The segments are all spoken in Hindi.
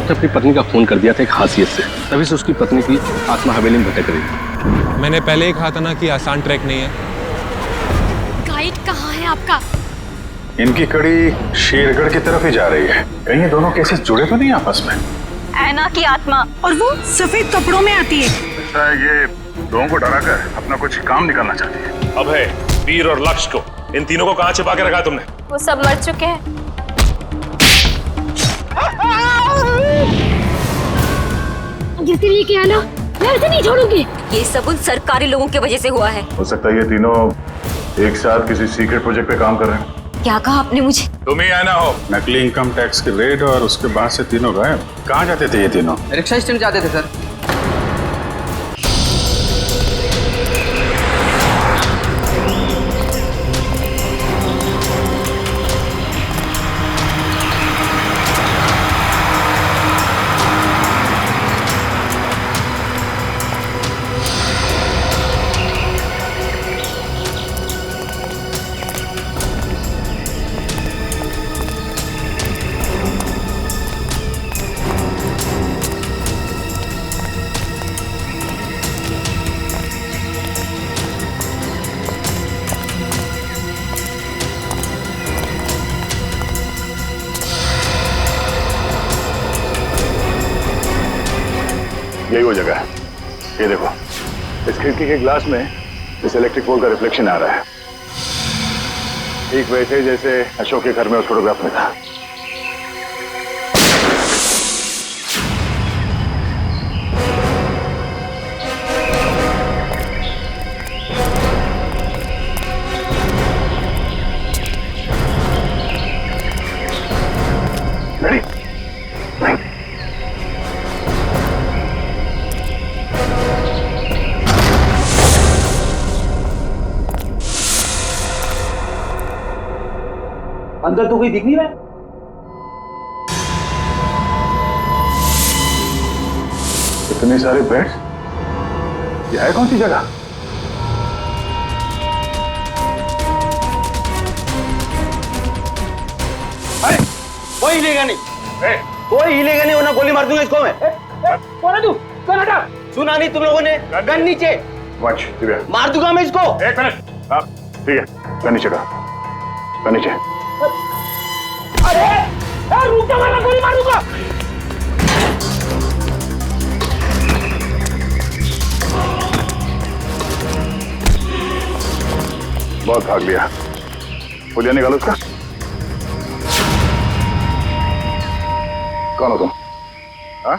उसने अपनी पत्नी का खून कर दिया था एक हासियत से, तभी से उसकी पत्नी की आत्मा हवेली में भटक रही थी। मैंने पहले ही कहा था ना कि आसान ट्रैक नहीं है। गाइड कहाँ है आपका? इनकी कड़ी शेरगढ़ की तरफ ही जा रही है। कहीं ये दोनों केसेस जुड़े तो नहीं आपस में? ऐना की आत्मा और वो सफेद कपड़ों में आती है। ऐसा है ये लोगों को डराकर अपना कुछ काम निकालना चाहती है। अभय, वीर और लक्ष्य को, इन तीनों को कहाँ छिपा के रखा तुमने? वो सब मर चुके हैं। जिसने ये किया ना, मैं उसे नहीं छोड़ूंगी। ये सब उन सरकारी लोगों की वजह से हुआ है। हो सकता है ये तीनों एक साथ किसी सीक्रेट प्रोजेक्ट पे काम कर रहे हैं। क्या कहा आपने मुझे? तुम ही आना हो। नकली इनकम टैक्स की रेड और उसके बाद से तीनों गायब। कहाँ जाते थे ये तीनों? रिक्शा स्टैंड जाते थे सर। यही वो जगह है। ये देखो, इस खिड़की के ग्लास में इस इलेक्ट्रिक पोल का रिफ्लेक्शन आ रहा है, ठीक वैसे जैसे अशोक के घर में उस फोटोग्राफ में था। Ready? अंदर तो कोई दिख नहीं रहा है। इतने सारे बेड्स, ये है कौन सी जगह? अरे कोई हिलेगा नहीं, कोई हिलेगा नहीं वरना गोली मार दूंगा इसको मैं। कौन है तू? कौन हटा? सुना नहीं तुम लोगों ने? गन नीचे। वॉच दिव्या, मार दूंगा मैं इसको। एक मिनट। हाँ ठीक है, गन नीचे का, गन नीचे। अरे रुक जा वरना गोली मार दूंगा। बहुत भाग लिया, पुलिया निकालो उसका। कौन हो तुम? हाँ?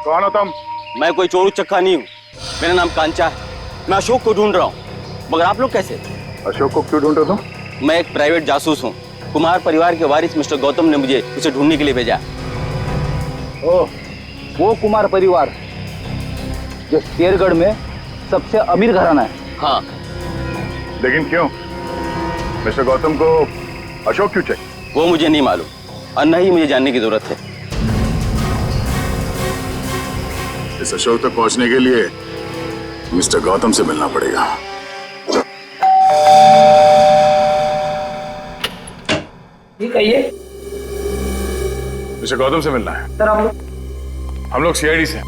कौन हो तुम? मैं कोई चोरू चक्का नहीं हूँ, मेरा नाम कांचा है। मैं अशोक को ढूंढ रहा हूँ, मगर आप लोग कैसे? अशोक को क्यों ढूंढ रहे हो तुम? मैं एक प्राइवेट जासूस हूँ। कुमार परिवार के वारिस मिस्टर गौतम ने मुझे उसे ढूंढने के लिए भेजा। ओह, वो कुमार परिवार जो शेरगढ़ में सबसे अमीर घराना है। हाँ। लेकिन क्यों? मिस्टर गौतम को अशोक क्यों चाहिए? वो मुझे नहीं मालूम और न ही मुझे जानने की जरूरत है। इस अशोक तक पहुंचने के लिए मिस्टर गौतम से मिलना पड़ेगा। ये कहिए। मिस्टर गौतम से मिलना है। सर आप हम लोग सीआईडी से।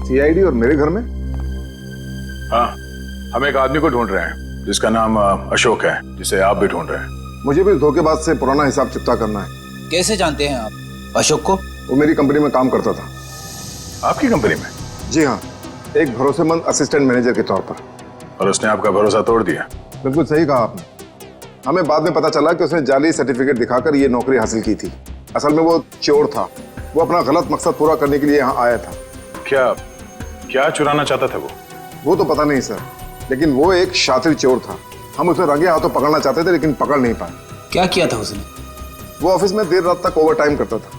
सीआईडी और मेरे घर में? हाँ, हम एक आदमी को ढूंढ रहे हैं जिसका नाम अशोक है, जिसे आप भी ढूंढ रहे हैं। मुझे भी धोखेबाज से पुराना हिसाब चुकता करना है। कैसे जानते हैं आप अशोक को? वो मेरी कंपनी में काम करता था। आपकी कंपनी में? जी हाँ, एक भरोसेमंद असिस्टेंट मैनेजर के तौर पर। और उसने आपका भरोसा तोड़ दिया? बिल्कुल सही कहा आपने। हमें बाद में पता चला कि उसने जाली सर्टिफिकेट दिखाकर ये नौकरी हासिल की थी। असल में वो चोर था, वो अपना गलत मकसद पूरा करने के लिए यहाँ आया था। क्या चुराना चाहता था वो तो पता नहीं सर, लेकिन वो एक शातिर चोर था। हम उसे रंगे हाथों पकड़ना चाहते थे लेकिन पकड़ नहीं पाए। क्या किया था उसने? वो ऑफिस में देर रात तक ओवर टाइम करता था।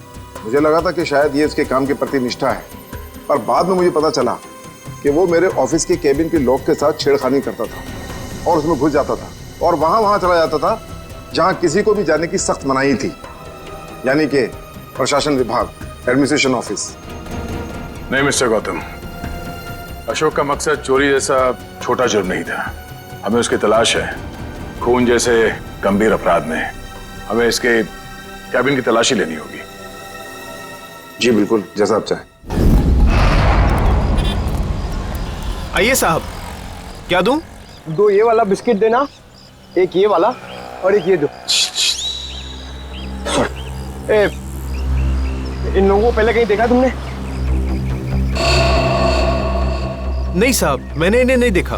मुझे लगा था कि शायद ये उसके काम के प्रति निष्ठा है, पर बाद में मुझे पता चला कि वो मेरे ऑफिस के केबिन के लॉक के साथ छेड़खानी करता था और उसमें घुस जाता था और वहां चला जाता था जहां किसी को भी जाने की सख्त मनाही थी, यानी कि प्रशासन विभाग, एडमिनिस्ट्रेशन ऑफिस। नहीं मिस्टर गौतम, अशोक का मकसद चोरी जैसा छोटा जुर्म नहीं था। हमें उसकी तलाश है खून जैसे गंभीर अपराध में। हमें इसके कैबिन की तलाशी लेनी होगी। जी बिल्कुल, जैसा आप चाहें। आइए साहब, क्या दूं? 2 ये वाला बिस्किट देना, 1 ये वाला और 1 ये दो। इन लोगों को पहले कहीं देखा तुमने? नहीं साहब, मैंने इन्हें नहीं देखा।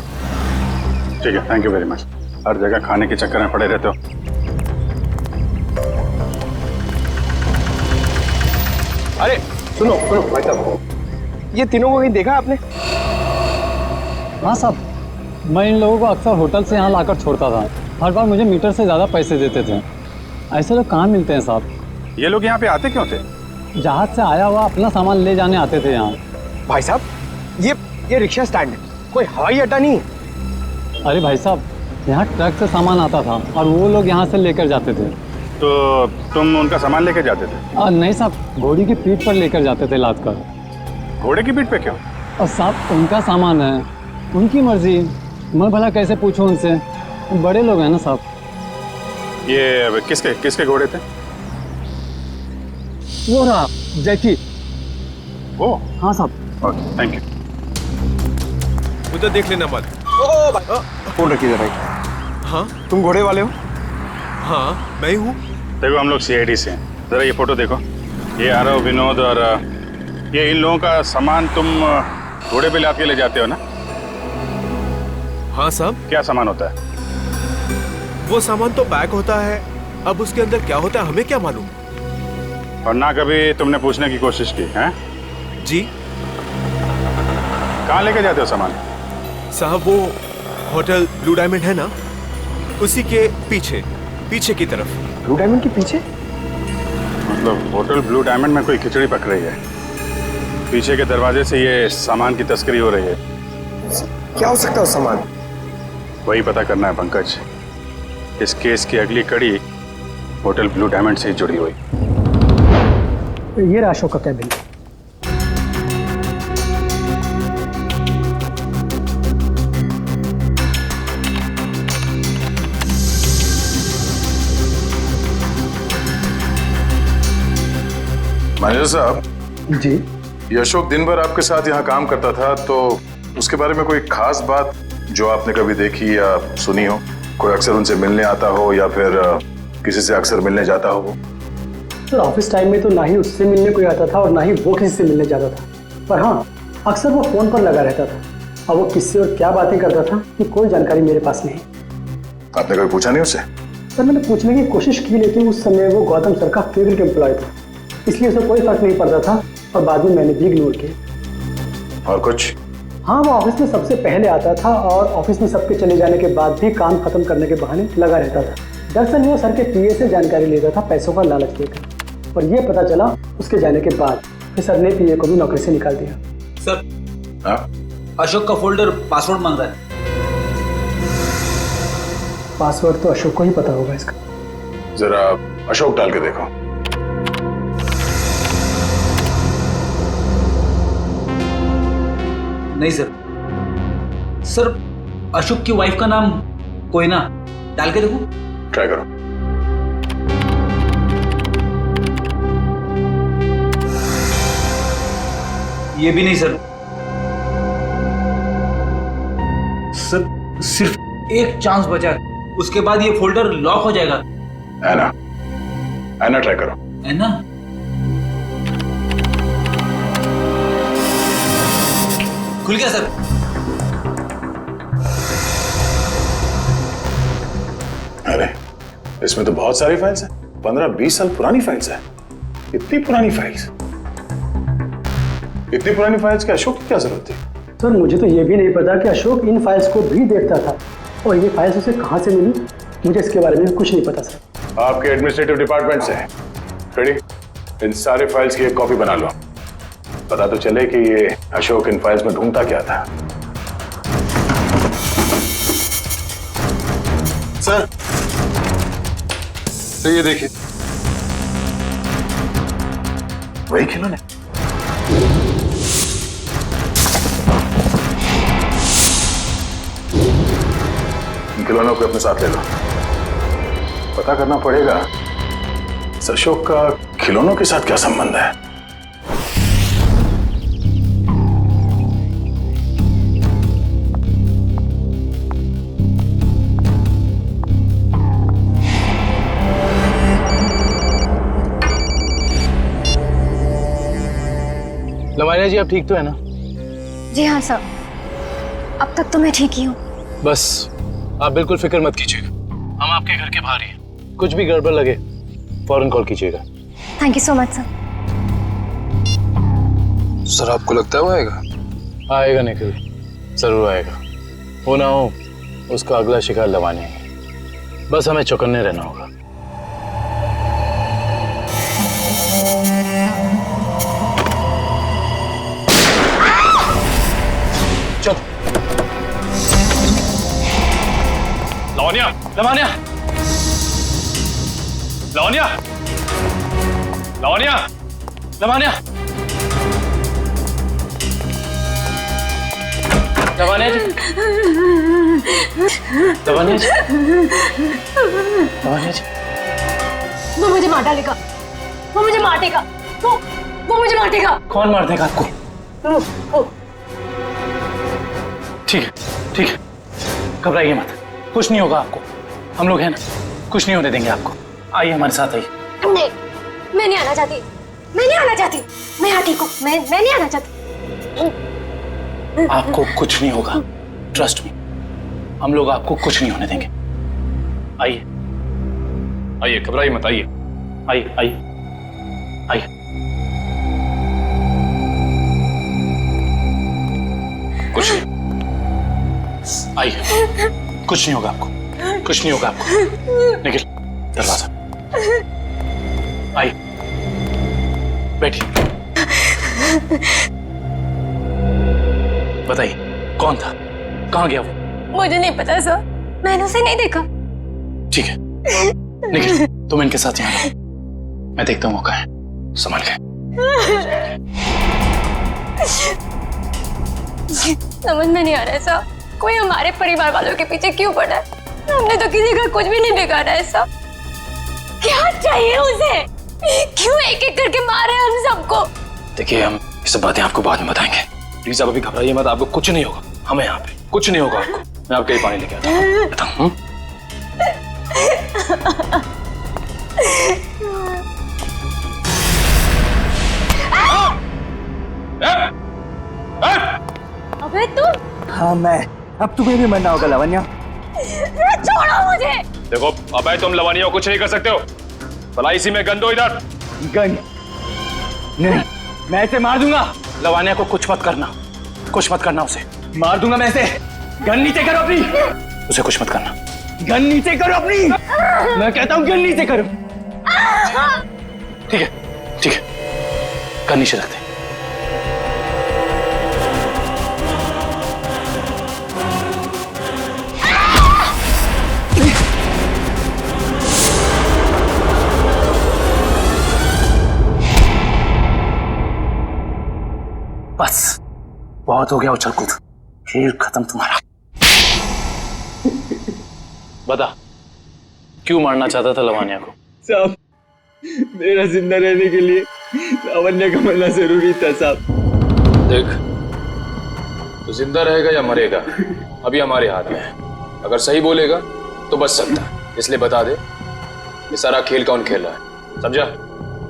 ठीक है, थैंक यू वेरी मच। हर जगह खाने के चक्कर में पड़े रहते हो। अरे सुनो सुनो भाई साहब, ये तीनों को कहीं देखा आपने? हाँ साहब, मैं इन लोगों को अक्सर होटल से यहाँ लाकर छोड़ता था। हर बार मुझे मीटर से ज़्यादा पैसे देते थे। ऐसे लोग कहाँ मिलते हैं साहब? ये लोग यहाँ पे आते क्यों थे? जहाज से आया हुआ अपना सामान ले जाने आते थे यहाँ। भाई साहब, ये रिक्शा स्टैंड है, कोई हवाई अड्डा नहीं है। अरे भाई साहब, यहाँ ट्रक से सामान आता था और वो लोग यहाँ से लेकर जाते थे। तो तुम उनका सामान लेके जाते थे? नहीं साहब, घोड़ी की पीठ पर लेकर जाते थे लाद कर। घोड़े की पीठ पे क्यों? और साहब उनका सामान है, उनकी मर्जी, मैं भला कैसे पूछूं उनसे? बड़े लोग हैं ना साहब। ये किसके किसके घोड़े थे? वो रहा जैकी। ओ हाँ साहब। Okay, thank you. उधर देख लेना मत। ओ भाई, फोन रखिए जरा। हाँ तुम घोड़े वाले हो? हाँ, मैं ही हूँ। देखो हम लोग सीआईडी से हैं। जरा ये फोटो देखो। ये आरव, विनोद और ये इन लोगों का सामान तुम घोड़े पे लाद के ले जाते हो ना? हाँ साहब। क्या सामान होता है? वो सामान तो पैक होता है, अब उसके अंदर क्या होता है हमें क्या मालूम। और ना कभी तुमने पूछने की कोशिश की है? जी कहाँ लेके जाते हो सामान? साहब, वो होटल ब्लू डायमंड है ना, उसी के पीछे की तरफ। ब्लू डायमंड के पीछे? मतलब होटल ब्लू डायमंड में कोई खिचड़ी पक रही है, पीछे के दरवाजे से ये सामान की तस्करी हो रही है। क्या हो सकता है उस सामान? वही पता करना है पंकज। इस केस की अगली कड़ी होटल ब्लू डायमंड से ही जुड़ी हुई। ये रहा अशोक का कैबिन। मैनेजर साहब जी, ये अशोक दिन भर आपके साथ यहाँ काम करता था, तो उसके बारे में कोई खास बात जो आपने कभी देखी या सुनी हो? कोई अक्सर उनसे मिलने आता हो या फिर किसी से अक्सर मिलने जाता हो वो? सर ऑफिस टाइम में तो ना ही उससे मिलने कोई आता था और ना ही वो किसी से मिलने जाता था, पर हाँ अक्सर वो फोन पर लगा रहता था। अब वो किससे और क्या बातें करता था कि कोई जानकारी मेरे पास नहीं। आपने कभी पूछा नहीं उससे? सर मैंने पूछने की कोशिश की, लेकिन उस समय वो गौतम सर का फेवरेट एम्प्लॉय था, इसलिए उसे कोई फर्क नहीं पड़ता था और बाद में मैंने भी इग्नोर किया। और कुछ? हाँ, वो ऑफिस में सबसे पहले आता था और ऑफिस में सबके चले जाने के बाद भी काम खत्म करने के बहाने लगा रहता था। दरअसल वो सर के पीए से जानकारी लेता था पैसों का लालच देकर, और ये पता चला उसके जाने के बाद कि सर ने पीए को भी नौकरी से निकाल दिया। सर, अशोक का फोल्डर पासवर्ड मांग रहा है। पासवर्ड तो अशोक को ही पता होगा इसका। जरा अशोक डाल के देखो। नहीं सर। सर, अशोक की वाइफ का नाम कोयना, डाल के देखो। ट्राई करो। ये भी नहीं सर। सर सिर्फ एक चांस बचा है, उसके बाद ये फोल्डर लॉक हो जाएगा। ऐना ट्राई करो। ऐना? खुल गया सर। अरे इसमें तो बहुत सारी फाइल्स हैं, 15-20 साल पुरानी फाइल्स हैं। इतनी पुरानी फाइल्स? इतनी पुरानी फाइल्स की अशोक की क्या जरूरत थी? सर मुझे तो ये भी नहीं पता कि अशोक इन फाइल्स को भी देखता था, और ये फाइल्स उसे कहाँ से मिली, मुझे इसके बारे में कुछ नहीं पता सर। आपके एडमिनिस्ट्रेटिव डिपार्टमेंट से रेडी, इन सारे फाइल्स की एक कॉपी बना लो। पता तो चले कि ये अशोक इन फाइल्स में ढूंढता क्या था। सर, तो ये देखिए, वही खिलौने। इन खिलौनों को अपने साथ ले लो। पता करना पड़ेगा इस अशोक का खिलौनों के साथ क्या संबंध है? लवानिया जी, आप ठीक तो है ना? जी हाँ सर, अब तक तो मैं ठीक ही हूँ। बस आप बिल्कुल फिक्र मत कीजिएगा, हम आपके घर के बाहर ही हैं। कुछ भी गड़बड़ लगे फौरन कॉल कीजिएगा। Thank you so much sir. Sir, आपको लगता है वो आएगा? आएगा निखिल, जरूर आएगा। वो ना हो उसका अगला शिकार लवानिया है। बस हमें चौकन्ने रहना होगा। चल लवानिया, लवानिया, लवानिया, लवानिया, लवानिया, लवानिया जी, लवानिया जी, लवानिया जी। वो मुझे मार डालेगा, वो मुझे मार देगा, वो मुझे मार देगा। कौन मार देगा आपको? ठीक है, ठीक है, घबराइए मत, कुछ नहीं होगा आपको। हम लोग हैं ना, कुछ नहीं होने देंगे आपको। आइए हमारे साथ आइए। नहीं, मैं नहीं आना चाहती, मैं नहीं आना चाहती, मैं यहाँ ठीक हूँ, मैं नहीं आना चाहती। आपको कुछ नहीं होगा, ट्रस्ट मी, हम लोग आपको कुछ नहीं होने देंगे। आइए आइए, घबराइए मत, आइए। आइए आइए आइए। कुछ नहीं, आइए, कुछ नहीं होगा आपको, कुछ नहीं होगा आपको। निखिल, दरवाजा। आइए, बैठिए। बताइए कौन था, कहाँ गया वो? मुझे नहीं पता सर, मैंने उसे नहीं देखा। ठीक है निखिल, तुम इनके साथ यहाँ रहो, मैं देखता हूँ वो कहाँ है। संभाल के। समझ में नहीं आ रहा है सर, कोई हमारे परिवार वालों के पीछे क्यों पड़ा है? हमने तो किसी का कुछ भी नहीं बिगाड़ा है सर। क्या चाहिए उसे? क्यों एक एक करके मारे हम सबको? देखिए, हम ये सब बातें आपको बाद में बताएंगे। प्लीज आप अभी घबराइए मत, आपको कुछ नहीं होगा। हमें यहाँ पे कुछ नहीं होगा आपको। मैं आपके लिए पानी लेके आता हूँ। अबे तुम? हाँ मैं, अब तुम्हें भी मरना होगा लवन्या। छोड़ो मुझे। देखो अबे, तुम लवानिया को कुछ नहीं कर सकते हो। भला इसी में गन दो इधर। गन नहीं, मैं इसे मार दूंगा। लवानिया को कुछ मत करना, कुछ मत करना, उसे मार दूंगा मैं इसे। गन नीचे करो अपनी, उसे कुछ मत करना। गन नीचे करो अपनी, मैं कहता हूँ गन नीचे करो। ठीक है, ठीक है, गन नीचे रखते। बस बहुत हो गया उछल कूद, खेल खत्म तुम्हारा। बता, क्यों मारना चाहता था लवानिया को? साहब, मेरा जिंदा रहने के लिए लावण्य का मरना जरूरी था साहब। देख, तो जिंदा रहेगा या मरेगा अभी हमारे हाथ में है। अगर सही बोलेगा तो बच सकता है, इसलिए बता दे ये सारा खेल कौन खेल रहा है, समझा?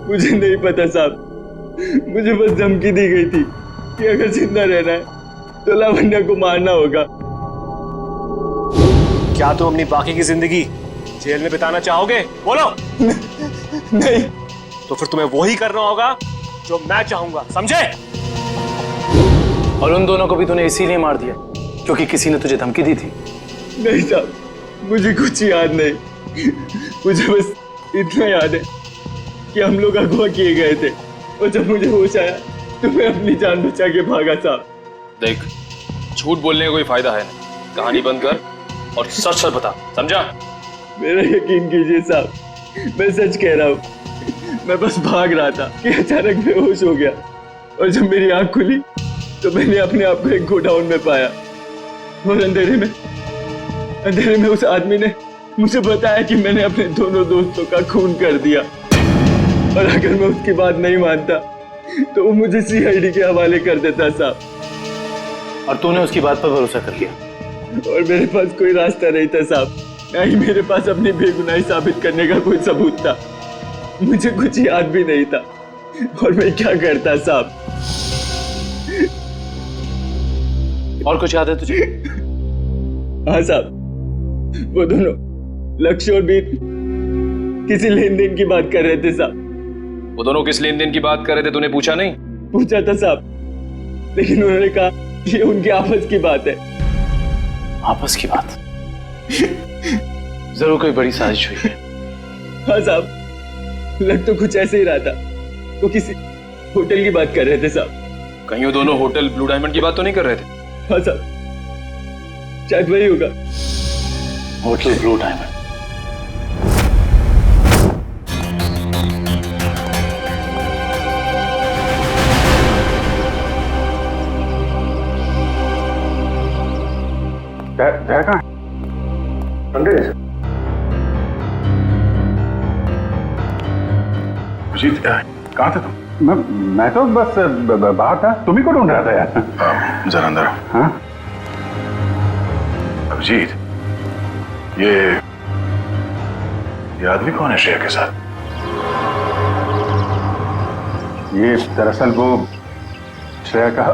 मुझे नहीं पता साहब, मुझे बस धमकी दी गई थी कि अगर जिंदा रहना है तो लावण्य को मारना होगा। क्या तुम अपनी बाकी की जिंदगी जेल में बिताना चाहोगे? बोलो। नहीं। तो फिर तुम्हें वही करना होगा जो मैं चाहूंगा, समझे? और उन दोनों को भी तूने इसीलिए मार दिया क्योंकि किसी ने तुझे धमकी दी थी? नहीं साहब, मुझे कुछ याद नहीं। मुझे बस इतना याद है कि हम लोग अगवा किए गए थे और जब मुझे होश आया तो मैं अपनी जान बचा के भागा साहब। देख, झूठ बोलने का कोई फायदा है नहीं, कहानी बंद कर और सच सच बता, समझा? मेरा यकीन कीजिए साहब, मैं सच कह रहा हूँ। मैं बस भाग रहा था कि अचानक बेहोश हो गया और जब मेरी आंख खुली तो मैंने अपने आप को एक गोडाउन में पाया और अंधेरे में उस आदमी ने मुझे बताया कि मैंने अपने दोनों दोस्तों का खून कर दिया। और अगर मैं उसकी बात नहीं मानता तो वो मुझे सीआईडी के हवाले कर देता साहब। और तूने उसकी बात पर भरोसा कर लिया? और मेरे पास कोई रास्ता नहीं था साहब, ना ही मेरे पास अपनी बेगुनाही साबित करने का कोई सबूत था। मुझे कुछ याद भी नहीं था और मैं क्या करता साहब। और कुछ याद है तुझे? हाँ साहब, वो दोनों लक्ष्य और बीर किसी लेन देन की बात कर रहे थे साहब। वो दोनों किस लेन देन की बात कर रहे थे, तूने पूछा नहीं? पूछा था साहब, लेकिन उन्होंने कहा ये उनकी आपस की बात है। आपस की बात? जरूर कोई बड़ी साजिश हुई है। हाँ साहब, लग तो कुछ ऐसे ही रहा था। वो किसी होटल की बात कर रहे थे साहब। कहीं वो दोनों होटल ब्लू डायमंड की बात तो नहीं कर रहे थे? हाँ साहब, शायद वही होगा। Hotel blue diamond. जय कहाँ है? अंदर है सर। अभिजीत, कहाँ थे तुम? मैं तो बस बाहर था। तुम ही को ढूंढ रहा था यार। जरा अंदर। हाँ अभिजीत, ये आदमी कौन है श्रेया के साथ? ये दरअसल वो श्रेया का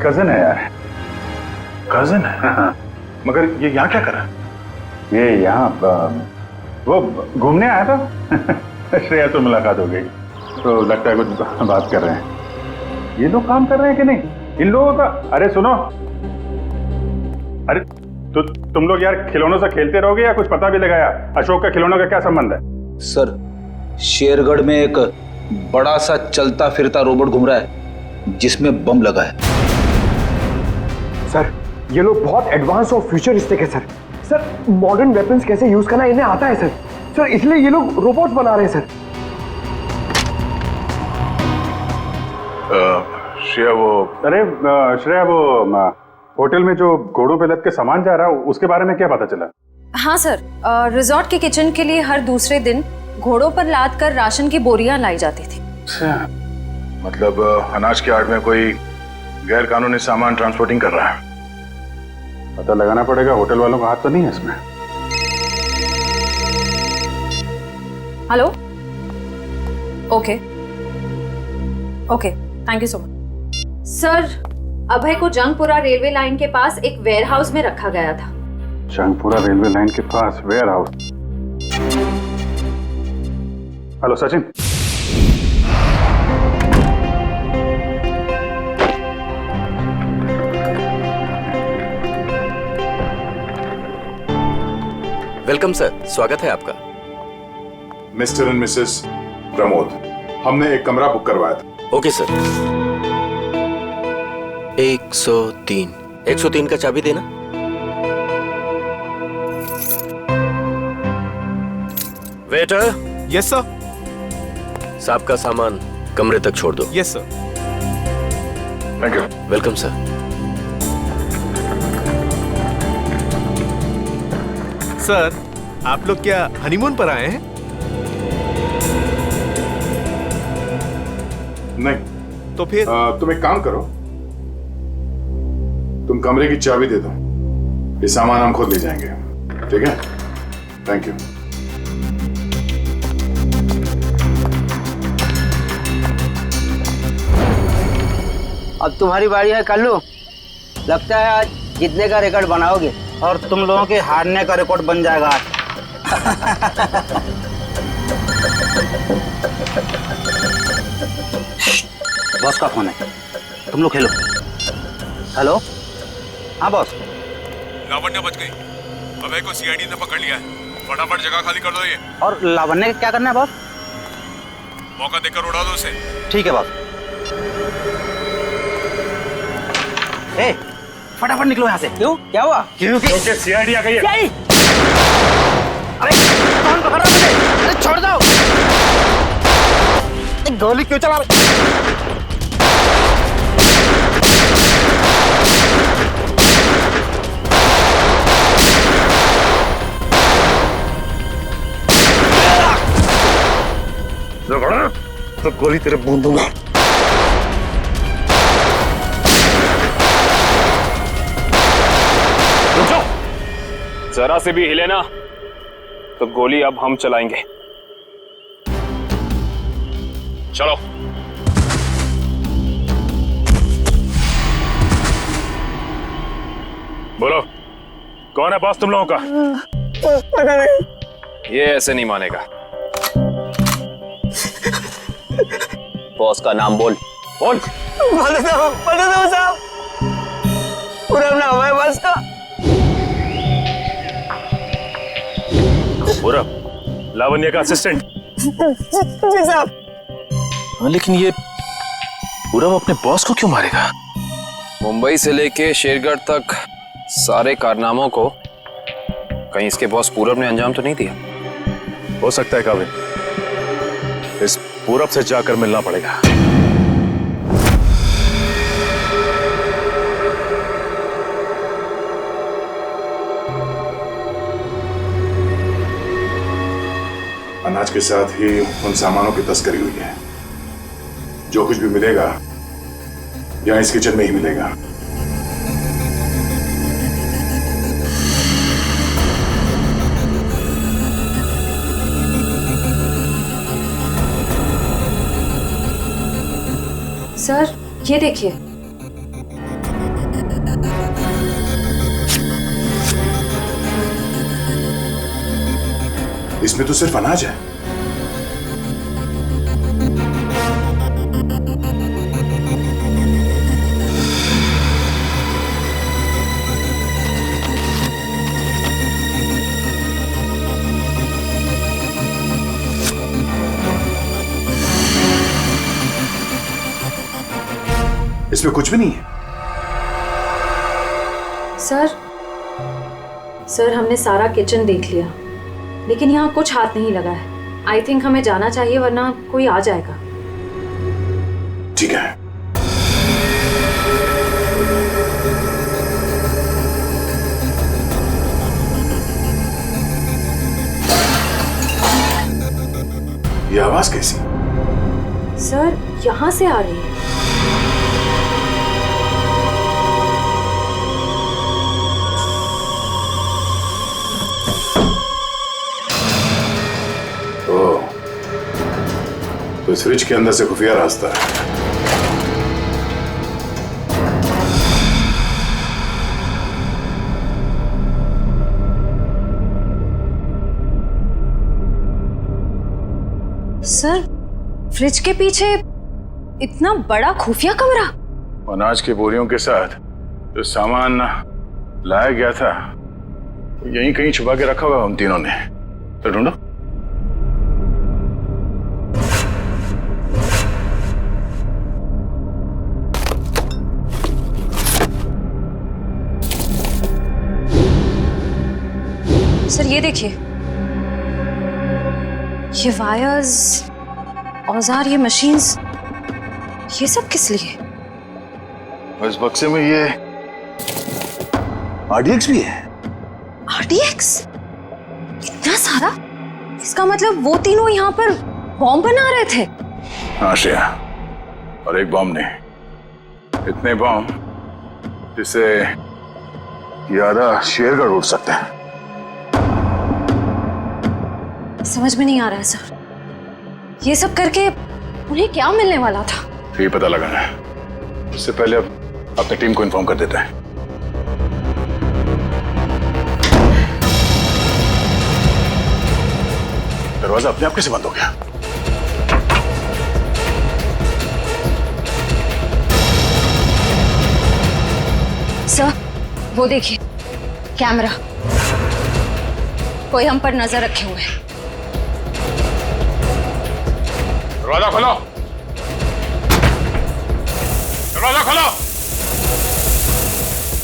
कजन है यार। कजन है? हाँ। मगर ये यहाँ क्या कर रहा है? ये यहाँ वो घूमने आया था। श्रेया तो मुलाकात हो गई तो लगता है कुछ बात कर रहे हैं। ये लोग काम कर रहे हैं कि नहीं इन लोगों का? अरे सुनो, अरे तो तुम लोग यार खिलौनों से खेलते रहोगे या कुछ पता भी लगाया? अशोक का खिलौनों का क्या संबंध है? सर, शेरगढ़ में एक बड़ा सा चलता फिरता रोबोट घूम रहा है जिसमें बम लगा है। सर, ये लोग बहुत एडवांस और फ्यूचरिस्टिक है सर। सर, मॉडर्न वेपन्स कैसे यूज करना इन्हें आता है सर। सर, इसलिए ये लोग रोबोट्स बना रहे हैं सर। श्रेया श्रेया वो होटल में जो घोड़ों पे लद के सामान जा रहा है उसके बारे में क्या पता चला? हाँ सर, रिजॉर्ट के किचन के लिए हर दूसरे दिन घोड़ों पर लाद कर राशन की बोरियां लाई जाती थी। मतलब अनाज के आड़ में कोई गैर कानूनी सामान ट्रांसपोर्टिंग कर रहा है। पता लगाना पड़ेगा, होटल वालों का हाथ तो नहीं है इसमें। Hello, okay, thank you so much. Sir, Abhay को जंगपुरा रेलवे लाइन के पास एक वेयरहाउस में रखा गया था। जंगपुरा रेलवे लाइन के पास warehouse? Hello Sachin. Welcome sir, स्वागत है आपका। मिस्टर एंड मिसेस प्रमोद, हमने एक कमरा बुक करवाया था। Okay sir. 103 का चाबी देना। वेटर। Yes sir. साहब का सामान कमरे तक छोड़ दो। Yes sir. Thank you. Welcome sir. Sir, आप लोग क्या हनीमून पर आए हैं? नहीं। तो फिर तुम एक काम करो, तुम कमरे की चाबी दे दो, ये सामान हम खुद ले जाएंगे। ठीक है? Thank you. अब तुम्हारी बारी है कल्लू। लगता है आज जीतने का रिकॉर्ड बनाओगे और तुम लोगों के हारने का रिकॉर्ड बन जाएगा आज। बॉस का फोन है, तुम लोग खेलो। हेलो, हाँ बॉस। लावण्य बच गई, अभय को सीआईडी ने पकड़ लिया है। फटाफट जगह खाली कर दो ये। और लावण्य क्या करना है बॉस? मौका देकर उड़ा दो उसे। ठीक है बॉस। ए, फटाफट निकलो यहाँ से। क्यों, क्या हुआ? क्योंकि सीआईडी आ गई है। अरे कौन पकड़ रहा मुझे? अरे छोड़ दो। गोली क्यों चला? तो गोली तेरे मुंह दूंगा। रुक जाओ, जरा से भी हिले ना तो गोली अब हम चलाएंगे। चलो। बोलो, कौन है बॉस तुम लोगों का? पता नहीं। ये ऐसे नहीं मानेगा। बॉस का नाम बोल। बोल। पता था साहब, पूरा नाम है बॉस का। पूरा लावण्य का असिस्टेंट। जी साहब। लेकिन ये पूरब अपने बॉस को क्यों मारेगा? मुंबई से लेके शेरगढ़ तक सारे कारनामों को कहीं इसके बॉस पूरब ने अंजाम तो नहीं दिया? हो सकता है काबिल, इस पूरब से जाकर मिलना पड़ेगा। अनाज के साथ ही उन सामानों की तस्करी हुई है। जो कुछ भी मिलेगा यहाँ इस किचन में ही मिलेगा। सर ये देखिए। इसमें तो सिर्फ अनाज है। इसमें कुछ भी नहीं है। सर हमने सारा किचन देख लिया, लेकिन यहाँ कुछ हाथ नहीं लगा है। आई थिंक हमें जाना चाहिए, वरना कोई आ जाएगा। ठीक है। ये आवाज कैसी? सर यहाँ से आ रही है। तो इस फ्रिज के अंदर से खुफिया रास्ता है। सर फ्रिज के पीछे इतना बड़ा खुफिया कमरा? अनाज की बोरियों के साथ जो सामान लाया गया था यहीं कहीं छुपा के रखा हुआ हम तीनों ने। तो ढूंढो। सर ये देखिए, ये वायर्स, औजार, ये मशीन्स, ये सब किस लिए? इस बक्से में ये RDX भी है। RDX? इतना सारा? इसका मतलब वो तीनों यहाँ पर बॉम्ब बना रहे थे? हाँ श्रेया, और एक बॉम्ब नहीं, इतने बॉम्ब जिससे ये आधा शेरगढ़ उड़ सकते हैं। समझ में नहीं आ रहा है सर, ये सब करके उन्हें क्या मिलने वाला था? ये पता लगाना है। उससे पहले अब अपनी टीम को इन्फॉर्म कर देते हैं। दरवाजा अपने आप कैसे बंद हो गया? सर वो देखिए, कैमरा, कोई हम पर नजर रखे हुए है। दरवाजा खोलो, दरवाजा खोलो।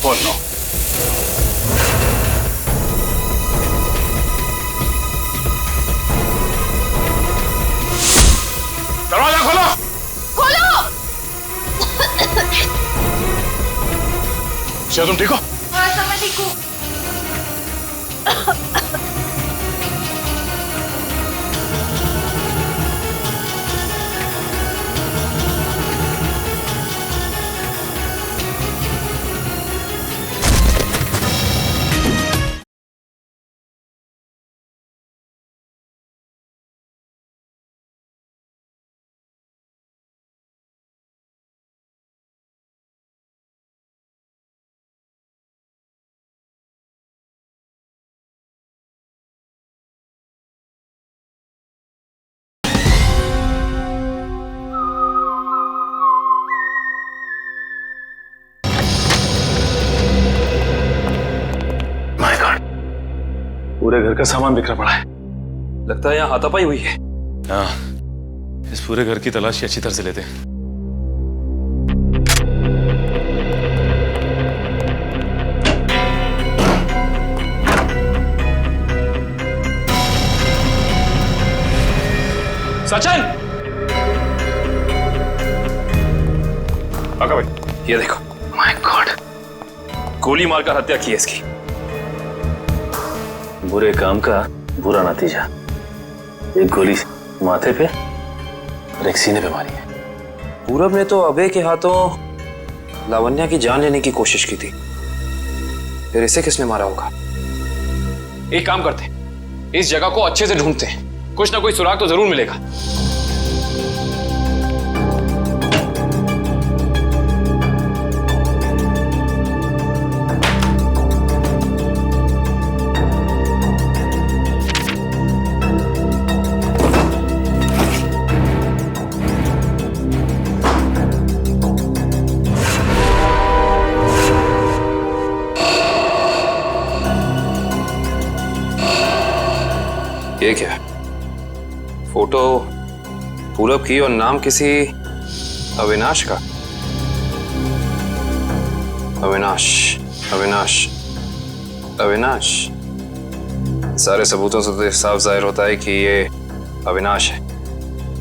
खोल लो। दरवाजा खोलो। खोलो। क्या तुम ठीक हो? हाँ सर मैं ठीक हूँ। पूरे घर का सामान बिखरा पड़ा है। लगता है यहाँ हाथापाई हुई है। हाँ, इस पूरे घर की तलाशी अच्छी तरह से लेते हैं। सचिन! आका भाई, ये देखो। माय गॉड, गोली मारकर हत्या की है इसकी। बुरे काम का बुरा नतीजा। एक गोली माथे पे और एक सीने पे मारी है। पूरब ने तो अभय के हाथों लावण्या की जान लेने की कोशिश की थी, फिर इसे किसने मारा होगा? एक काम करते हैं, इस जगह को अच्छे से ढूंढते हैं, कुछ ना कोई सुराग तो जरूर मिलेगा। ये क्या? फोटो पूरब की और नाम किसी अविनाश का। अविनाश, अविनाश, अविनाश। सारे सबूतों से तो साफ जाहिर होता है कि ये अविनाश है,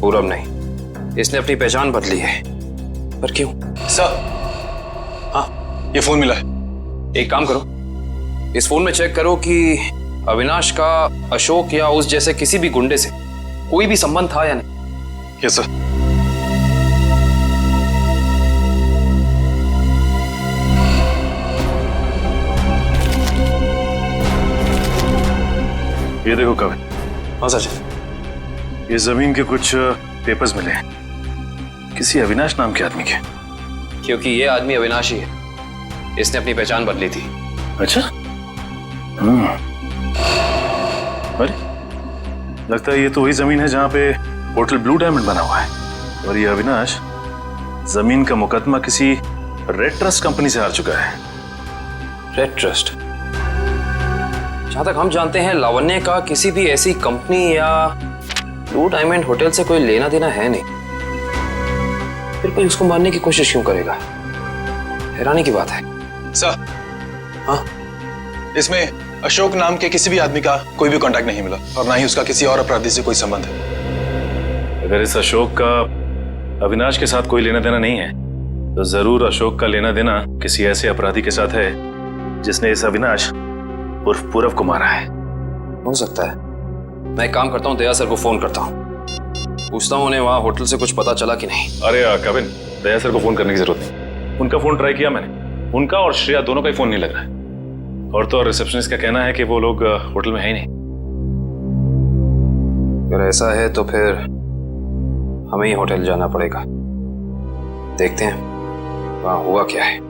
पूरब नहीं। इसने अपनी पहचान बदली है, पर क्यों? सर, हाँ, ये फोन मिला है। एक काम करो, इस फोन में चेक करो कि अविनाश का अशोक या उस जैसे किसी भी गुंडे से कोई भी संबंध था या नहीं। Yes sir. ये देखो कविन। हाँ सचिन। ये जमीन के कुछ पेपर्स मिले हैं, किसी अविनाश नाम के आदमी के। क्योंकि ये आदमी अविनाशी है, इसने अपनी पहचान बदली थी। अच्छा। अरे, लगता है ये तो वही जमीन है जहां पे होटल ब्लू डायमंड बना हुआ है, और ये अविनाश जमीन का मुकदमा किसी रेड ट्रस्ट कंपनी से हार चुका है। Red trust? जहां तक हम जानते हैं लावण्य का किसी भी ऐसी कंपनी या ब्लू डायमंड होटल से कोई लेना देना है नहीं, फिर कोई उसको मारने की कोशिश क्यों करेगा? हैरानी की बात है। सर, हाँ, इसमें अशोक नाम के किसी भी आदमी का कोई भी कांटेक्ट नहीं मिला, और ना ही उसका किसी और अपराधी से कोई संबंध है। अगर इस अशोक का अविनाश के साथ कोई लेना देना नहीं है, तो जरूर अशोक का लेना देना किसी ऐसे अपराधी के साथ है जिसने इस अविनाश उर्फ पूरब को मारा है। हो सकता है। मैं एक काम करता हूँ, दया सर को फोन करता हूँ, पूछता हूँ उन्हें वहां होटल से कुछ पता चला कि नहीं। अरे कविन, दया सर को फोन करने की जरूरत नहीं। उनका फोन ट्राई किया मैंने, उनका और श्रेया दोनों का ही फोन नहीं लग रहा है। और तो रिसेप्शनिस्ट का कहना है कि वो लोग होटल में है ही नहीं। अगर ऐसा है तो फिर हमें ही होटल जाना पड़ेगा, देखते हैं वहां हुआ क्या है।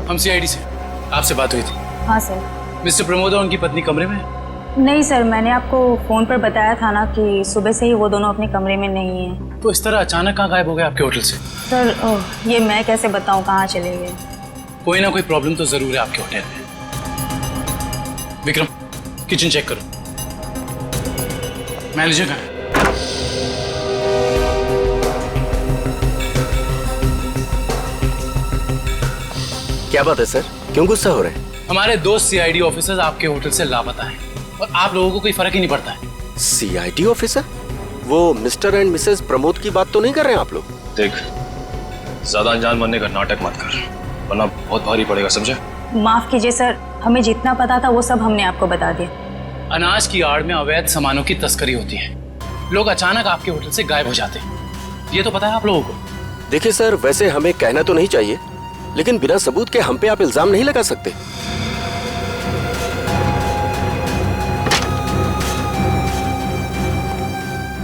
हम सीआईडी से, आपसे बात हुई थी। हाँ सर। मिस्टर प्रमोद और उनकी पत्नी कमरे में? नहीं सर, मैंने आपको फोन पर बताया था ना कि सुबह से ही वो दोनों अपने कमरे में नहीं हैं। तो इस तरह अचानक कहाँ गायब हो गए आपके होटल से? सर ये मैं कैसे बताऊँ कहाँ चले गए। कोई ना कोई प्रॉब्लम तो जरूर है आपके होटल में। विक्रम, किचन चेक करो। मैनेजर कहाँ है? क्या बात है सर, क्यों गुस्सा हो रहे हैं? हमारे दो सीआईडी ऑफिसर्स आपके होटल से लापता हैं और आप लोगों को कोई फर्क ही नहीं पड़ता है। CID officer? वो मिस्टर एंड मिसेस प्रमोद की बात तो नहीं कर रहे हैं आप लोग? देख, ज्यादा अनजान बनने का नाटक मत कर, वरना बहुत भारी पड़ेगा, समझे? माफ कीजिए सर, हमें जितना पता था वो सब हमने आपको बता दिया। अनाज की आड़ में अवैध सामानों की तस्करी होती है, लोग अचानक आपके होटल से गायब हो जाते हैं, ये तो पता है आप लोगों को। देखिए सर, वैसे हमें कहना तो नहीं चाहिए, लेकिन बिना सबूत के हम पे आप इल्जाम नहीं लगा सकते।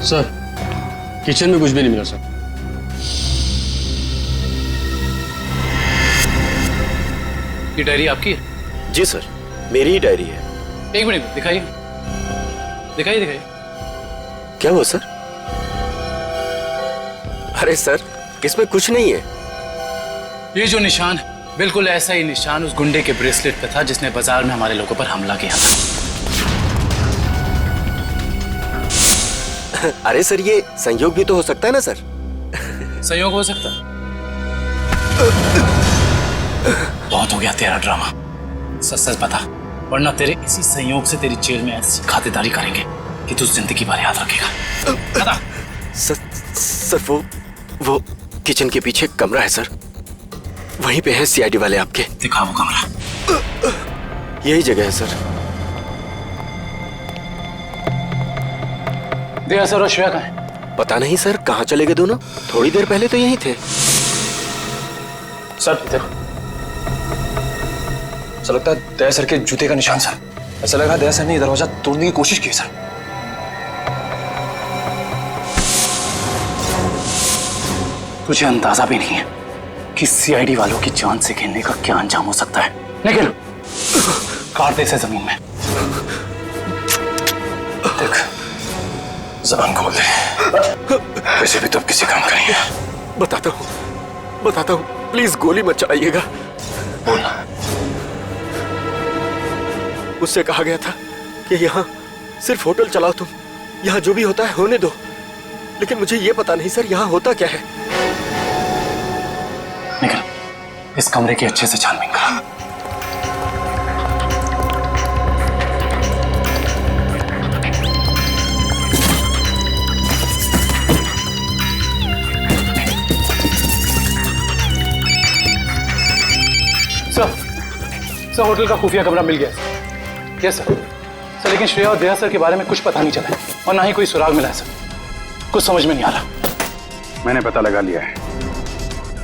सर किचन में कुछ भी नहीं मिला सर। ये डायरी आपकी है? जी सर, मेरी ही डायरी है। एक मिनट दिखाइए दिखाइए दिखाइए। क्या हुआ सर? अरे सर, इसमें कुछ नहीं है। ये जो निशान है बिल्कुल ऐसा ही निशान उस गुंडे के ब्रेसलेट पे था जिसने बाजार में हमारे लोगों पर हमला किया था। अरे सर, ये संयोग भी तो हो सकता है ना सर? संयोग हो सकता है। बहुत हो गया तेरा ड्रामा, सच सच बता, वरना तेरे इसी संयोग से तेरी जेल में ऐसी खातिरदारी करेंगे कि तू जिंदगी भर याद रखेगा। बता। सर वो किचन के पीछे कमरा है सर, वहीं पे है सीआईडी वाले आपके। दिखा वो कमरा। यही जगह है सर। दया सर और श्रेया कहाँ है? पता नहीं सर, कहाँ चले गए दोनों? थोड़ी देर पहले तो यहीं थे। सर देखो, ऐसा लगता है दया सर के जूते का निशान सर। ऐसा लग रहा है दया सर ने दरवाजा तोड़ने की कोशिश की सर। तुझे अंदाजा भी नहीं है कि सीआईडी वालों की जान से खेलने का क्या अंजाम हो सकता है। निकल, काट दे इसे जमीन में। देख, ज़बान खोल दे, वैसे भी तो अब किसी काम का नहीं है। बताता हूँ, प्लीज गोली मत चलाइएगा। बोलना। उससे कहा गया था कि यहाँ सिर्फ होटल चलाओ तुम, यहाँ जो भी होता है होने दो। लेकिन मुझे ये पता नहीं सर, यहाँ होता क्या है। निकल, इस कमरे की अच्छे से छानबीन कर। सर, होटल का खुफिया कमरा मिल गया। Yes sir. लेकिन श्रेया और दया सर के बारे में कुछ पता नहीं चला है और ना ही कोई सुराग मिला है सर। कुछ समझ में नहीं आ रहा। मैंने पता लगा लिया है,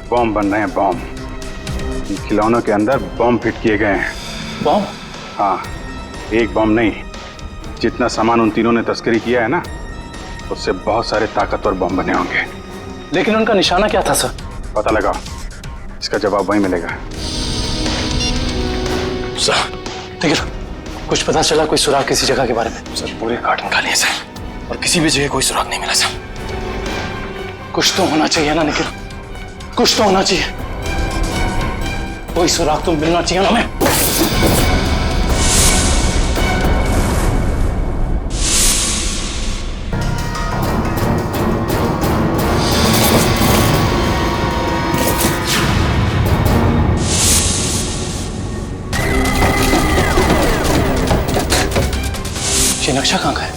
बॉम्ब बन रहे हैं, बॉम्ब। इन खिलौनों के अंदर बॉम्ब फिट किए गए हैं। बॉम्ब? हाँ, एक बॉम्ब नहीं, जितना सामान उन तीनों ने तस्करी किया है ना, उससे बहुत सारे ताकतवर बॉम्ब बने होंगे। लेकिन उनका निशाना क्या था सर? पता लगाओ, इसका जवाब वहीं मिलेगा। सर देखिए, कुछ पता चला कोई सुराग किसी जगह के बारे में? सर पूरे कार्टन खाली है सर, और किसी भी जगह कोई सुराग नहीं मिला सर। कुछ तो होना चाहिए ना निखिल, कुछ तो होना चाहिए। कोई सुराग तो मिलना चाहिए ना हमें। ये नक्शा कहाँ का है?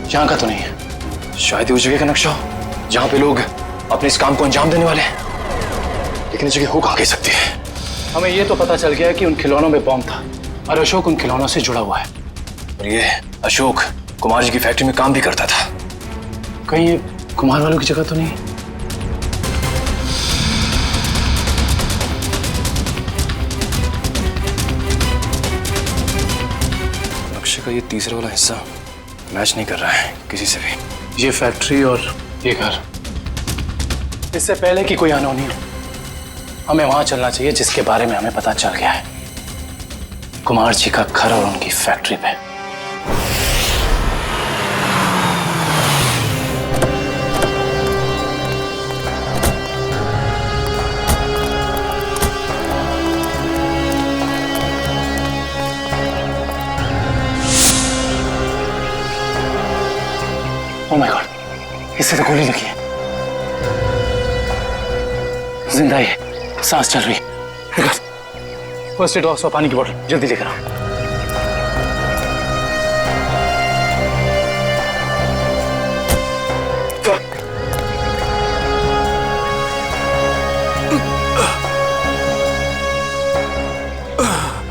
यहाँ का तो नहीं है। शायद उस जगह का नक्शा हो जहाँ पे लोग अपने इस काम को अंजाम देने वाले हैं, लेकिन इस जगह हो कहाँ कह सकती है। हमें ये तो पता चल गया कि उन खिलौनों में बॉम्ब था और अशोक उन खिलौनों से जुड़ा हुआ है। और ये अशोक कुमार जी की फैक्ट्री में काम भी करता था। कहीं ये कुमार वालों की जगह तो नहीं? नक्शे का ये तीसरा वाला हिस्सा मैच नहीं कर रहा है किसी से भी। ये फैक्ट्री और ये घर, इससे पहले कि कोई अनहोनी हो, हमें वहां चलना चाहिए जिसके बारे में हमें पता चल गया है, कुमार जी का घर और उनकी फैक्ट्री पे। ओह माय गॉड, इससे तो गोली लगी है। जिंदा है, सांस चल रही है। फर्स्ट एड बॉक्स और पानी की बोतल जल्दी लेकर आओ।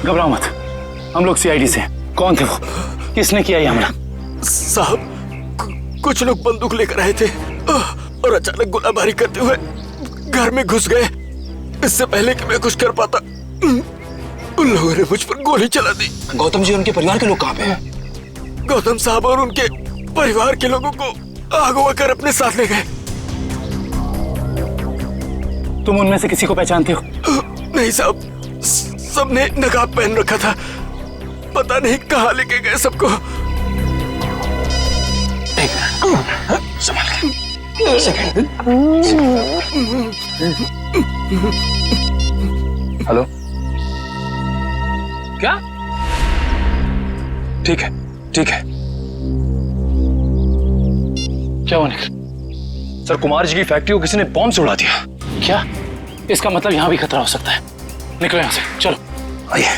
घबराओ मत, हम लोग सीआईडी से हैं। कौन थे वो? किसने किया ये हमला? साहब, कुछ लोग बंदूक लेकर आए थे और अचानक गोलाबारी करते हुए घर में घुस गए। इससे पहले कि मैं कुछ कर पाता, उन लोगों ने मुझ पर गोली चला दी। गौतम जी और उनके परिवार के लोग कहाँ पे हैं? गौतम साहब और उनके परिवार के लोगों को अगवा कर अपने साथ ले गए। तुम उनमें से किसी को पहचानते हो? नहीं साहब, सबने नकाब पहन रखा था, पता नहीं कहाँ लेके गए सबको। संभाल के। हेलो, क्या? ठीक है, ठीक है। क्या हुआ निखिल? सर, कुमार जी की फैक्ट्री को किसी ने बॉम्ब से उड़ा दिया। क्या? इसका मतलब यहाँ भी खतरा हो सकता है। निकलो यहाँ से, चलो। आइए।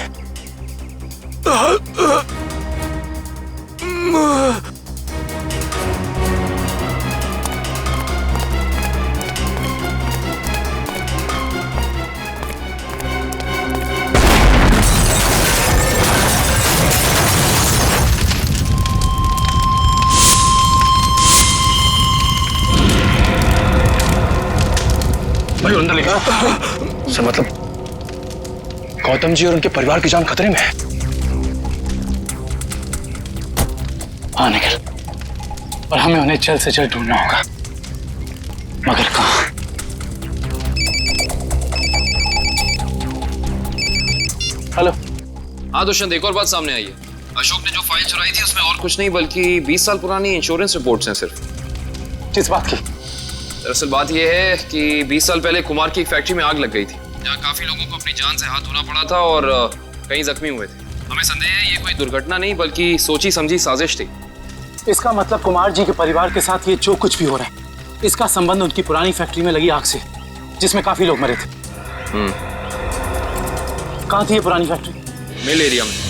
भाई अंदर लेके सर, मतलब गौतम जी और उनके परिवार की जान खतरे में है। हाँ निखिल, और हमें उन्हें जल्द से जल्द ढूंढना होगा, मगर कहाँ? हेलो। हाँ दुष्यंत, एक और बात सामने आई है। अशोक ने जो फाइल चुराई थी उसमें और कुछ नहीं बल्कि 20 साल पुरानी इंश्योरेंस रिपोर्ट्स हैं सिर्फ। किस बात की? दरअसल बात यह है कि 20 साल पहले कुमार की एक फैक्ट्री में आग लग गई थी, जहाँ काफी लोगों को अपनी जान से हाथ धोना पड़ा था और कई जख्मी हुए थे। हमें संदेह है ये कोई दुर्घटना नहीं बल्कि सोची समझी साजिश थी। इसका मतलब कुमार जी के परिवार के साथ ये जो कुछ भी हो रहा है, इसका संबंध उनकी पुरानी फैक्ट्री में लगी आग से, जिसमें काफी लोग मरे थे। कहाँ थी ये पुरानी फैक्ट्री? मिल एरिया में।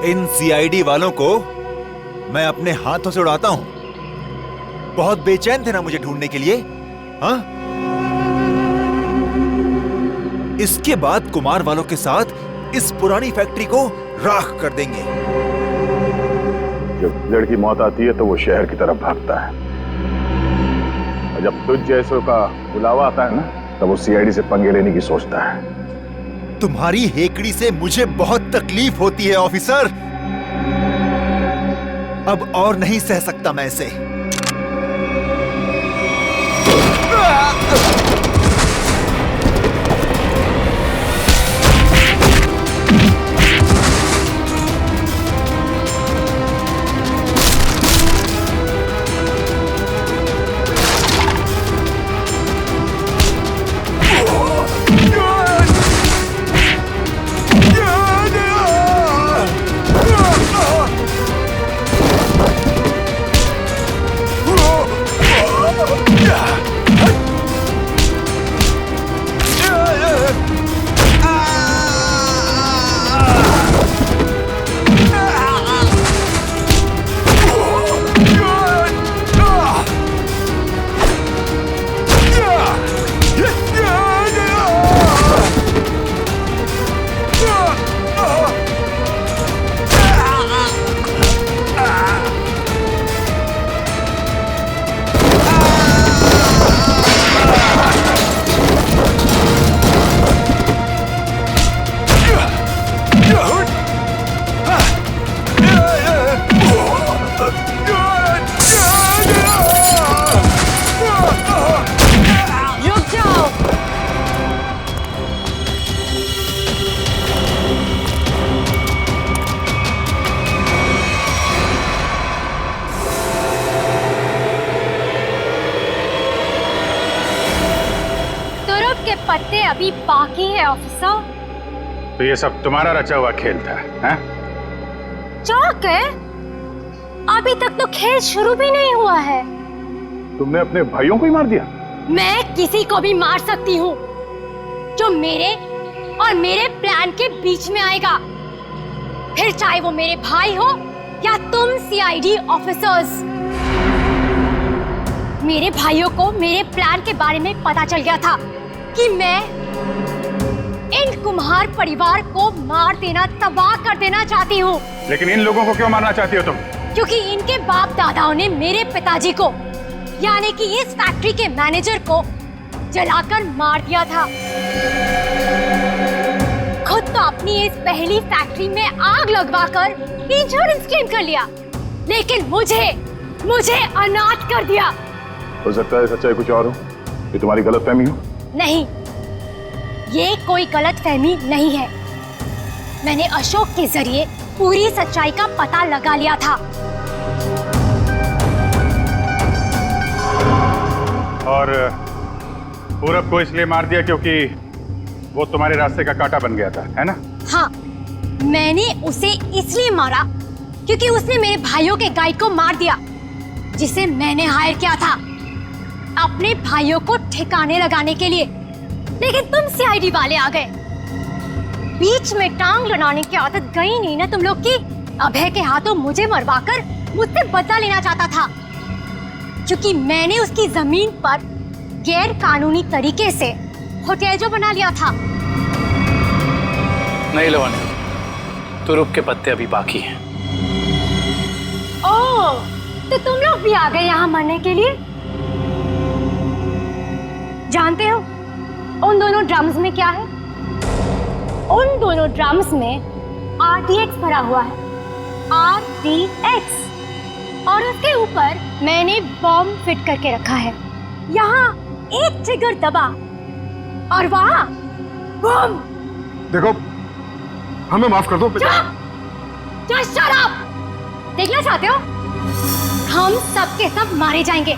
इन सीआईडी वालों को मैं अपने हाथों से उड़ाता हूं। बहुत बेचैन थे ना मुझे ढूंढने के लिए, हाँ? इसके बाद कुमार वालों के साथ इस पुरानी फैक्ट्री को राख कर देंगे। जब लड़की मौत आती है तो वो शहर की तरफ भागता है, और जब तुझ जैसों का बुलावा आता है ना, तब वो सीआईडी से पंगे लेने की सोचता है। तुम्हारी हेकड़ी से मुझे बहुत तकलीफ होती है ऑफिसर। अब और नहीं सह सकता मैं इसे। के पत्ते अभी बाकी है ऑफिसर। तो ये सब तुम्हारा रचा हुआ खेल था, हैं? चौक है, अभी तक तो खेल शुरू भी नहीं हुआ है। तुमने अपने भाइयों को ही मार दिया? मैं किसी को भी मार सकती हूँ जो मेरे और मेरे प्लान के बीच में आएगा, फिर चाहे वो मेरे भाई हो या तुम सीआईडी ऑफिसर्स। मेरे भाइयों को मेरे प्लान के बारे में पता चल गया था कि मैं इन कुम्हार परिवार को मार देना, तबाह कर देना चाहती हूँ। लेकिन इन लोगों को क्यों मारना चाहती हो तुम? क्योंकि इनके बाप दादाओं ने मेरे पिताजी को, यानी कि इस फैक्ट्री के मैनेजर को जलाकर मार दिया था। खुद तो अपनी इस पहली फैक्ट्री में आग लगवाकर इंश्योरेंस क्लेम कर लिया, लेकिन मुझे अनाथ कर दिया। हो सकता है सच्चाई कुछ और हो, ये तुम्हारी गलतफहमी हो। नहीं, ये कोई गलतफहमी नहीं है। मैंने अशोक के जरिए पूरी सच्चाई का पता लगा लिया था। और पूरब को इसलिए मार दिया क्योंकि वो तुम्हारे रास्ते का कांटा बन गया था, है ना? हाँ, मैंने उसे इसलिए मारा क्योंकि उसने मेरे भाइयों के गाइड को मार दिया, जिसे मैंने हायर किया था अपने भाइयों को ठिकाने लगाने के लिए। लेकिन तुम सीआईडी वाले आ गए, बीच में टांग लड़ाने की आदत गई नहीं ना तुम लोग की। अभय के हाथों मुझे मरवाकर मुझसे बदला लेना चाहता था, क्योंकि मैंने उसकी जमीन पर गैर कानूनी तरीके से होटल जो बना लिया था। नहीं लवानी, तुरुप के पत्ते अभी बाकी हैं। ओह, तो तुम लोग भी आ गए यहाँ मरने के लिए? जानते हो उन दोनों ड्रम्स में क्या है? उन दोनों ड्रम्स में RDX भरा हुआ है, RDX, और उसके ऊपर मैंने बॉम्ब फिट करके रखा है। यहाँ एक ट्रिगर दबा और वहाँ बम। देखो, हमें माफ कर दो। Just shut up! देखना चाहते हो? हम सब के सब मारे जाएंगे।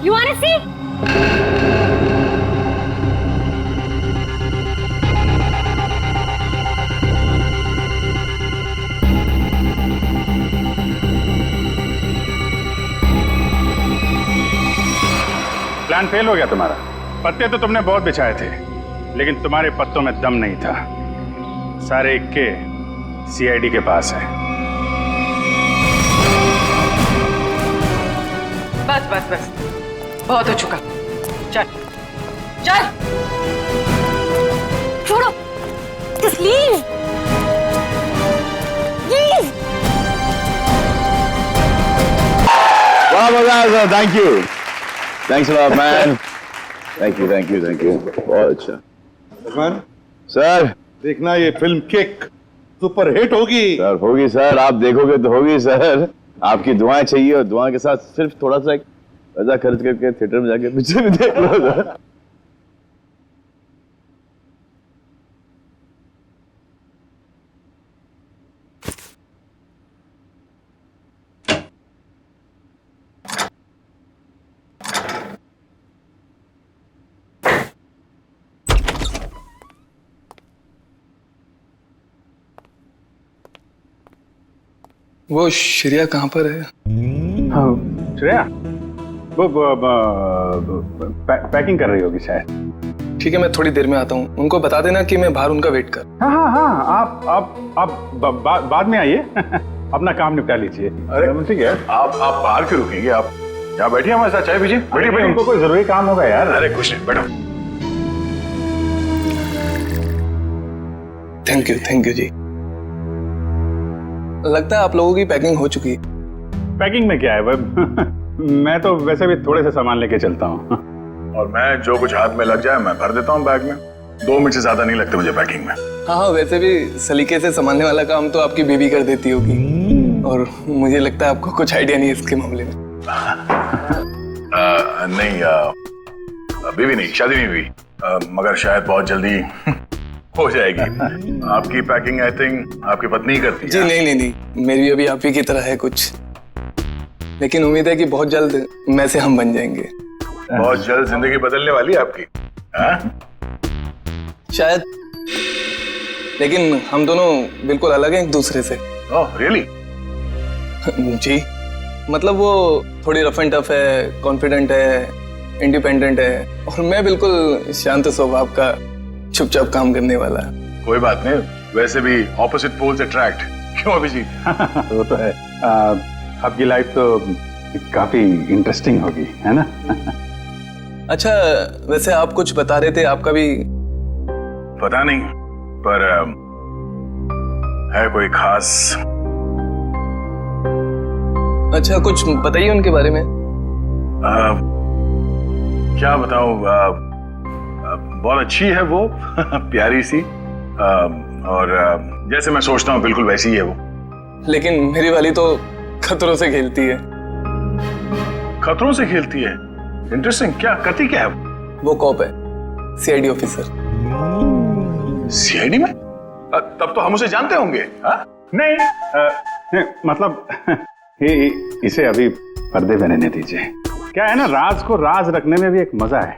You wanna see? Plan fail हो गया तुम्हारा। पत्ते तो तुमने बहुत बिछाए थे, लेकिन तुम्हारे पत्तों में दम नहीं था। सारे इक्के सीआईडी के पास है। बस बस बस, बहुत हो चुका। चल चल, छोड़ो, just leave. Leave. वाह मजा, thank you, thanks a lot man, thank you thank you thank you, बहुत अच्छा। लक्ष्मण सर, देखना ये फिल्म किक सुपर हिट होगी। सर होगी सर, आप देखोगे तो होगी सर। आपकी दुआएं चाहिए, और दुआ के साथ सिर्फ थोड़ा सा पैसा खर्च करके थिएटर में जाके पिक्चर भी देख लो सर। वो श्रेया कहाँ पर है? श्रेया वो पैकिंग कर रही होगी शायद। ठीक है, मैं थोड़ी देर में आता हूँ। उनको बता देना कि मैं बाहर उनका वेट कर। हाँ हाँ हाँ, आप बाद में आइए। अपना काम निपटा लीजिए। अरे ठीक है, आप बाहर क्यों रुकेंगे? आप यहाँ बैठिए, हमारे साथ चाय पीजिए। बैठिए भाई, उनको कोई जरूरी काम होगा यार। अरे कुछ नहीं, बैठो। थैंक यू जी। लगता है आप लोगों की पैकिंग हो चुकी है। पैकिंग में क्या है? मैं तो वैसे भी थोड़े से सामान लेके चलता हूँ। और मैं जो कुछ हाथ में लग जाए मैं भर देता हूँ बैग में। 2 मिनट से ज्यादा नहीं लगते मुझे पैकिंग में। हाँ, वैसे भी सलीके से संभालने वाला काम तो आपकी बेबी कर देती होगी, और मुझे लगता है आपको कुछ आइडिया नहीं है इसके मामले में। नहीं, अभी भी नहीं, शादी नहीं हुई, मगर शायद बहुत जल्दी हो जाएगी। आपकी पैकिंग आई थिंक आपकी पत्नी ही करती है। जी नहीं, मेरी अभी आप ही की तरह है कुछ, लेकिन उम्मीद है कि बहुत जल्द मैं से हम बन जाएंगे। बहुत जल्द जिंदगी बदलने वाली है आपकी। शायद, लेकिन हम दोनों बिल्कुल अलग हैं एक दूसरे से। Oh really? जी, मतलब वो थोड़ी रफ एंड टफ है, कॉन्फिडेंट है, इंडिपेंडेंट है, और मैं बिल्कुल शांत स्वभाव का, चुपचाप काम करने वाला। कोई बात नहीं, वैसे भी ऑपोजिट पोल्स अट्रैक्ट, क्यों अभिजीत? वो तो है। आपकी लाइफ तो काफी इंटरेस्टिंग होगी, है ना? अच्छा, वैसे आप कुछ बता रहे थे, आपका भी? पता नहीं, पर है कोई खास? अच्छा, कुछ बताइए उनके बारे में। क्या बताऊं, बहुत अच्छी है वो, प्यारी सी, और जैसे मैं सोचता हूँ बिल्कुल वैसी ही है वो। लेकिन मेरी वाली तो खतरों से खेलती है। खतरों से खेलती है? इंटरेस्टिंग। क्या करती क्या है वो? कॉप है, सीआईडी ऑफिसर। सीआईडी में? तब तो हम उसे जानते होंगे। नहीं, मतलब इसे अभी पर्दे में रहने दीजिए। क्या है ना, राज को राज रखने में भी एक मजा है।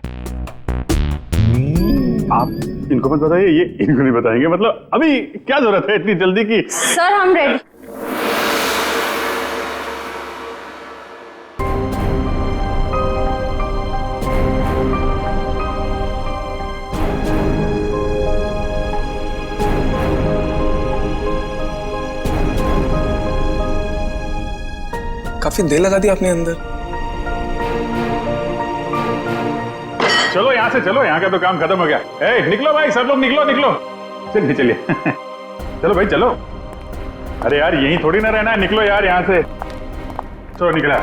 आप इनको मत बताइए, ये इनको नहीं बताएंगे। मतलब अभी क्या जरूरत है इतनी जल्दी की? सर हम रेडी। काफी देर लगा दी आपने अंदर। चलो यहाँ से चलो, यहाँ का तो काम खत्म हो गया। ए, निकलो भाई, सब लोग निकलो निकलो। चलिए चलिए चलो भाई चलो। अरे यार यहीं थोड़ी ना रहना है, निकलो यार यहाँ से। चलो निकला।